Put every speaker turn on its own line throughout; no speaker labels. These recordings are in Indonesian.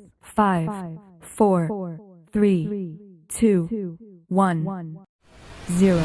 5, 4, 3, 2, 1, 0.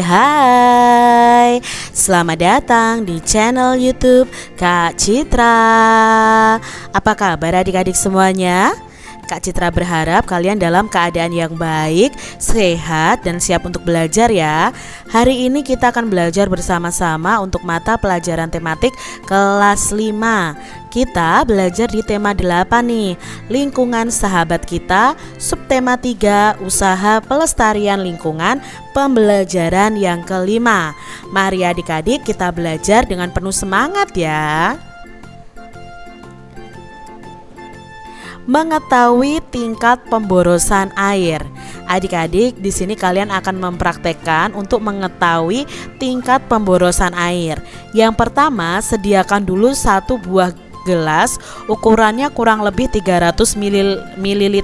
Hai, selamat datang di channel YouTube Kak Citra. Apa kabar adik-adik semuanya? Kak Citra berharap kalian dalam keadaan yang baik, sehat, dan siap untuk belajar ya. Hari ini kita akan belajar bersama-sama untuk mata pelajaran tematik kelas 5. Kita belajar di tema 8 nih, lingkungan sahabat kita, subtema 3, usaha pelestarian lingkungan, pembelajaran yang kelima. Mari adik-adik kita belajar dengan penuh semangat ya. Mengetahui tingkat pemborosan air. Adik-adik, di sini kalian akan mempraktekkan untuk mengetahui tingkat pemborosan air. Yang pertama, sediakan dulu satu buah gelas, ukurannya kurang lebih 300 ml.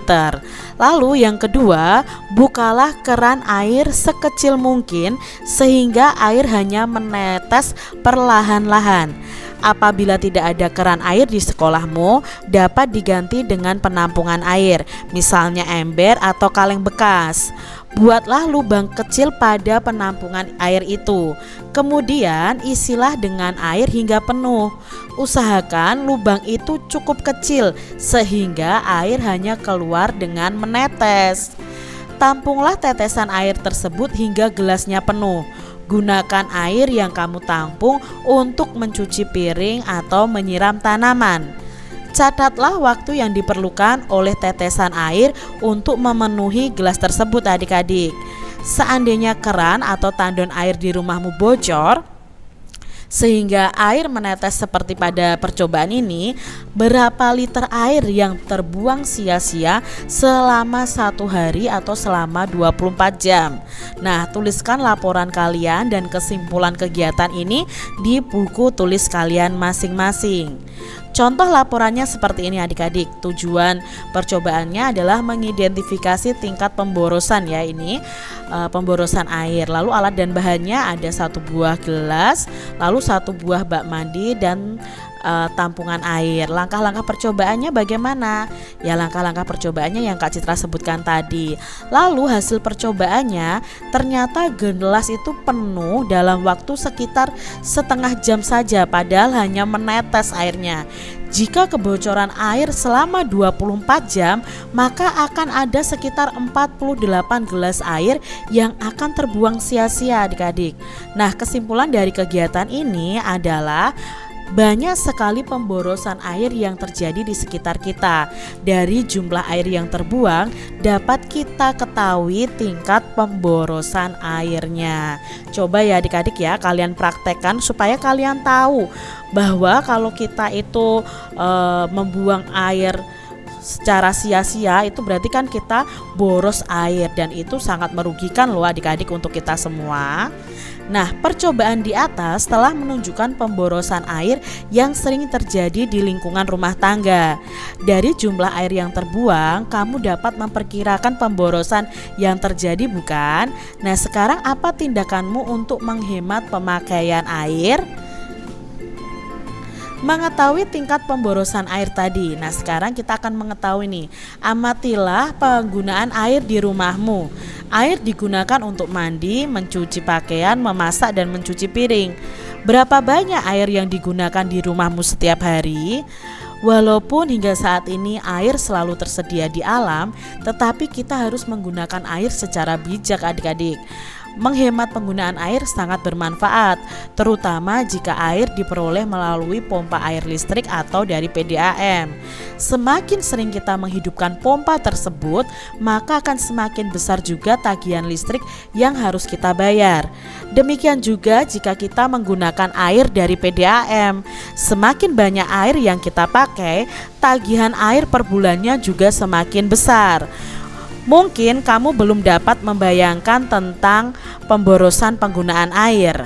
Lalu yang kedua, bukalah keran air sekecil mungkin sehingga air hanya menetes perlahan-lahan. Apabila tidak ada keran air di sekolahmu, dapat diganti dengan penampungan air, misalnya ember atau kaleng bekas. Buatlah lubang kecil pada penampungan air itu. Kemudian isilah dengan air hingga penuh. Usahakan lubang itu cukup kecil sehingga air hanya keluar dengan menetes. Tampunglah tetesan air tersebut hingga gelasnya penuh. Gunakan air yang kamu tampung untuk mencuci piring atau menyiram tanaman. Catatlah waktu yang diperlukan oleh tetesan air untuk memenuhi gelas tersebut adik-adik. Seandainya keran atau tandon air di rumahmu bocor sehingga air menetes seperti pada percobaan ini, berapa liter air yang terbuang sia-sia selama 1 hari atau selama 24 jam. Nah, tuliskan laporan kalian dan kesimpulan kegiatan ini di buku tulis kalian masing-masing. Contoh laporannya seperti ini adik-adik. Tujuan percobaannya adalah mengidentifikasi tingkat pemborosan ya, ini pemborosan air. Lalu alat dan bahannya ada 1 buah gelas, lalu 1 buah bak mandi dan tampungan air. Langkah-langkah percobaannya bagaimana? Ya, langkah-langkah percobaannya yang Kak Citra sebutkan tadi. Lalu hasil percobaannya ternyata gelas itu penuh dalam waktu sekitar setengah jam saja, padahal hanya menetes airnya. Jika kebocoran air selama 24 jam, maka akan ada sekitar 48 gelas air yang akan terbuang sia-sia adik-adik. Nah, kesimpulan dari kegiatan ini adalah banyak sekali pemborosan air yang terjadi di sekitar kita. Dari jumlah air yang terbuang, dapat kita ketahui tingkat pemborosan airnya. Coba ya adik-adik ya, kalian praktekkan supaya kalian tahu bahwa kalau kita itu membuang air secara sia-sia itu berarti kan kita boros air, dan itu sangat merugikan loh adik-adik untuk kita semua. Nah, percobaan di atas telah menunjukkan pemborosan air yang sering terjadi di lingkungan rumah tangga. Dari jumlah air yang terbuang, kamu dapat memperkirakan pemborosan yang terjadi, bukan? Nah, sekarang apa tindakanmu untuk menghemat pemakaian air? Mengetahui tingkat pemborosan air tadi. Nah, sekarang kita akan mengetahui nih, amatilah penggunaan air di rumahmu. Air digunakan untuk mandi, mencuci pakaian, memasak, dan mencuci piring. Berapa banyak air yang digunakan di rumahmu setiap hari? Walaupun hingga saat ini air selalu tersedia di alam, tetapi kita harus menggunakan air secara bijak adik-adik. Menghemat penggunaan air sangat bermanfaat, terutama jika air diperoleh melalui pompa air listrik atau dari PDAM. Semakin sering kita menghidupkan pompa tersebut, maka akan semakin besar juga tagihan listrik yang harus kita bayar. Demikian juga jika kita menggunakan air dari PDAM. Semakin banyak air yang kita pakai, tagihan air per bulannya juga semakin besar. Mungkin kamu belum dapat membayangkan tentang pemborosan penggunaan air.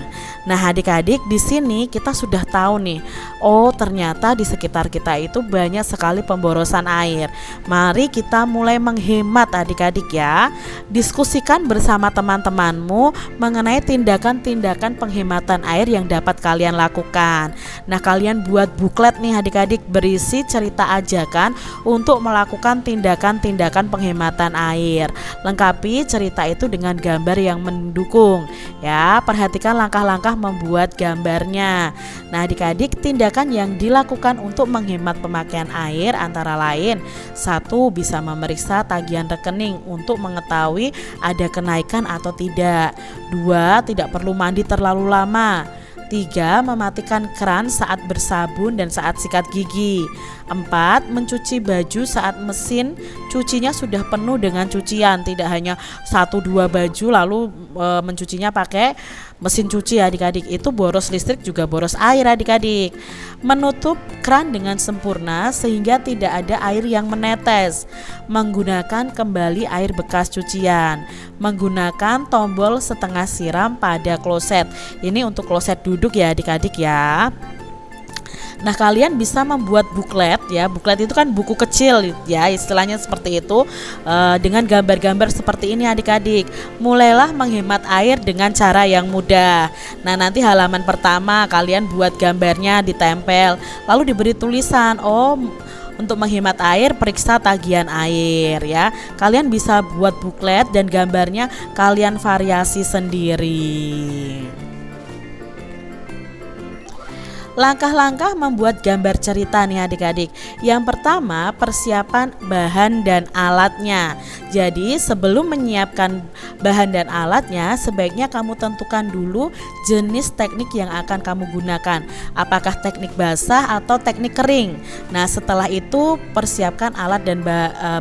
Nah, adik-adik, di sini kita sudah tahu nih, oh ternyata di sekitar kita itu banyak sekali pemborosan air. Mari kita mulai menghemat adik-adik ya. Diskusikan bersama teman-temanmu mengenai tindakan-tindakan penghematan air yang dapat kalian lakukan. Nah, kalian buat buklet nih adik-adik, berisi cerita ajakan untuk melakukan tindakan-tindakan penghematan air. Lengkapi cerita itu dengan gambar yang mendukung ya. Perhatikan langkah-langkah membuat gambarnya. Nah, adik-adik, tindakan yang dilakukan untuk menghemat pemakaian air antara lain: 1. Bisa memeriksa tagihan rekening untuk mengetahui ada kenaikan atau tidak. 2. Tidak perlu mandi terlalu lama. 3. Mematikan keran saat bersabun dan saat sikat gigi. 4. Mencuci baju saat mesin cucinya sudah penuh dengan cucian, tidak hanya 1-2 baju lalu mencucinya pakai mesin cuci adik-adik, itu boros listrik juga boros air adik-adik. Menutup keran dengan sempurna sehingga tidak ada air yang menetes. Menggunakan kembali air bekas cucian. Menggunakan tombol setengah siram pada kloset. Ini untuk kloset duduk ya adik-adik ya. Nah, kalian bisa membuat buklet ya. Buklet itu kan buku kecil ya, istilahnya seperti itu, dengan gambar-gambar seperti ini adik-adik. Mulailah menghemat air dengan cara yang mudah. Nah, nanti halaman pertama kalian buat gambarnya, ditempel, lalu diberi tulisan, oh untuk menghemat air periksa tagihan air ya. Kalian bisa buat buklet dan gambarnya kalian variasi sendiri. Langkah-langkah membuat gambar cerita nih adik-adik. Yang pertama, persiapan bahan dan alatnya. Jadi sebelum menyiapkan bahan dan alatnya, sebaiknya kamu tentukan dulu jenis teknik yang akan kamu gunakan. Apakah teknik basah atau teknik kering. Nah, setelah itu persiapkan alat dan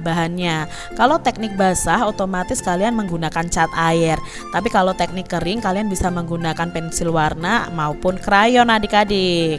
bahannya. Kalau teknik basah otomatis kalian menggunakan cat air. Tapi kalau teknik kering kalian bisa menggunakan pensil warna maupun krayon adik-adik.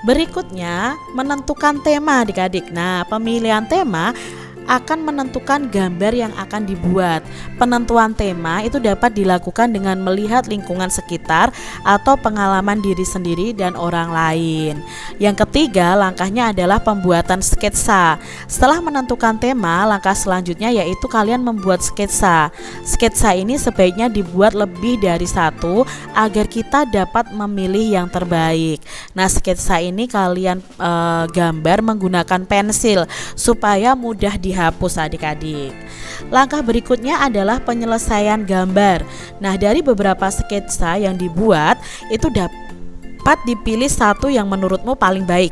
Berikutnya, menentukan tema adik-adik. Nah, pemilihan tema akan menentukan gambar yang akan dibuat. Penentuan tema itu dapat dilakukan dengan melihat lingkungan sekitar atau pengalaman diri sendiri dan orang lain. Yang ketiga, langkahnya adalah pembuatan sketsa. Setelah menentukan tema, langkah selanjutnya yaitu kalian membuat sketsa. Sketsa ini sebaiknya dibuat lebih dari satu agar kita dapat memilih yang terbaik. Nah, sketsa ini kalian gambar menggunakan pensil supaya mudah dihapus adik-adik. Langkah berikutnya adalah penyelesaian gambar. Nah, dari beberapa sketsa yang dibuat itu dapat dipilih satu yang menurutmu paling baik.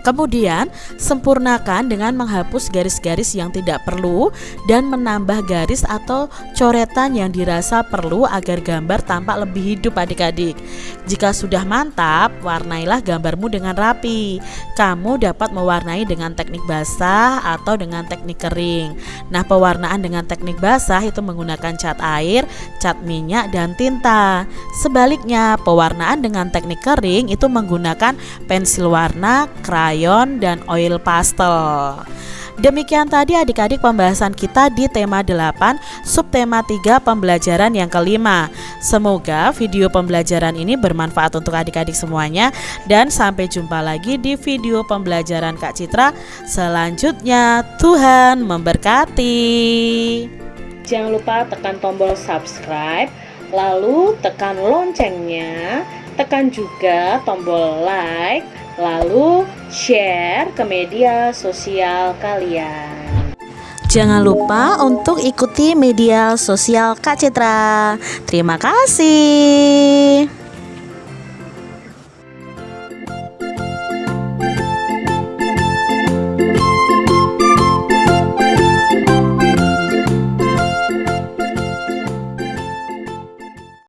Kemudian sempurnakan dengan menghapus garis-garis yang tidak perlu dan menambah garis atau coretan yang dirasa perlu agar gambar tampak lebih hidup adik-adik. Jika sudah mantap, warnailah gambarmu dengan rapi. Kamu dapat mewarnai dengan teknik basah atau dengan teknik kering. Nah, pewarnaan dengan teknik basah itu menggunakan cat air, cat minyak, dan tinta. Sebaliknya, pewarnaan dengan teknik kering itu menggunakan pensil warna, krayon, dan oil pastel. Demikian tadi adik-adik pembahasan kita di tema 8, subtema 3 pembelajaran yang kelima. Semoga video pembelajaran ini bermanfaat untuk adik-adik semuanya, dan sampai jumpa lagi di video pembelajaran Kak Citra selanjutnya. Tuhan memberkati. Jangan lupa tekan tombol subscribe, lalu tekan loncengnya, tekan juga tombol like, lalu share ke media sosial kalian. Jangan lupa untuk ikuti media sosial Kak Citra. Terima kasih.